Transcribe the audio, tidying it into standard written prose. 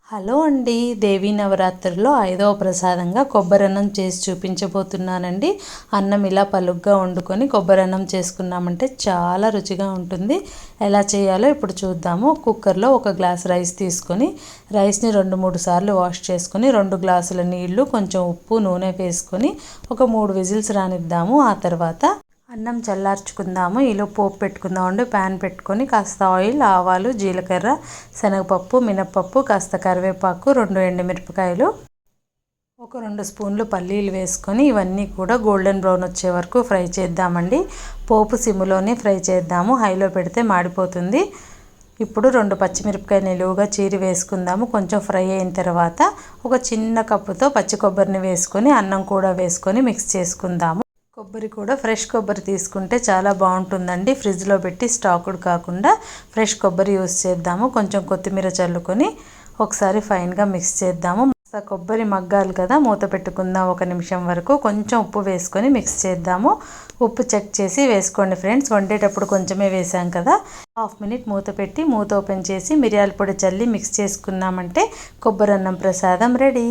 Hello అండి, దేవీ నవరాత్రుల్లో 5వ ప్రసాదంగా కొబ్బరన్నం చేసి చూపించబోతున్నానండి. అన్నం ఇలా పలుగ్గా వండుకొని కొబ్బరన్నం చేసుకున్నామంటే చాలా రుచిగా ఉంటుంది. ఎలా చేయాలో ఇప్పుడు చూద్దాము. కుక్కర్లో 1 గ్లాస్ రైస్ తీసుకొని రైస్ని 2-3 సార్లు వాష్ చేసుకొని 2 గ్లాసుల నీళ్లు, కొంచెం ఉప్పు, నూనె వేసుకొని ఒక 3 విజిల్స్ రానిద్దాము. ఆ తర్వాత అన్నం చల్లార్చుకుందాము. ఇలా పోపు పెట్టుకుందామండి. ప్యాన్ పెట్టుకొని కాస్త ఆయిల్, ఆవాలు, జీలకర్ర, శనగపప్పు, మినప్పప్పు, కాస్త కరివేపాకు, 2 ఎండుమిరపకాయలు, ఒక 2 స్పూన్లు పల్లీలు వేసుకొని ఇవన్నీ కూడా గోల్డెన్ బ్రౌన్ వచ్చే వరకు ఫ్రై చేద్దామండి. పోపు సిమ్లోనే ఫ్రై చేద్దాము, హైలో పెడితే మాడిపోతుంది. ఇప్పుడు 2 పచ్చిమిరపకాయలు నిలువుగా చీరి వేసుకుందాము. కొంచెం ఫ్రై అయిన తర్వాత ఒక చిన్న కప్పుతో పచ్చి కొబ్బరిని వేసుకొని అన్నం కూడా వేసుకొని మిక్స్ చేసుకుందాము. కొబ్బరి కూడా ఫ్రెష్ కొబ్బరి తీసుకుంటే చాలా బాగుంటుందండి. ఫ్రిడ్జ్లో పెట్టి స్టాకుడ్ కాకుండా ఫ్రెష్ కొబ్బరి యూస్ చేద్దాము. కొంచెం కొత్తిమీర చల్లుకొని ఒకసారి ఫైన్గా మిక్స్ చేద్దాము. కొబ్బరి మగ్గాలి కదా, మూత పెట్టుకుందాం 1 నిమిషం వరకు. కొంచెం ఉప్పు వేసుకొని మిక్స్ చేద్దాము. ఉప్పు చెక్ చేసి వేసుకోండి ఫ్రెండ్స్, వండేటప్పుడు కొంచెమే వేసాం కదా. 1/2 మినిట్ మూత పెట్టి మూత ఓపెన్ చేసి మిరియాల పొడి చల్లి మిక్స్ చేసుకున్నామంటే కొబ్బరన్నం ప్రసాదం రెడీ.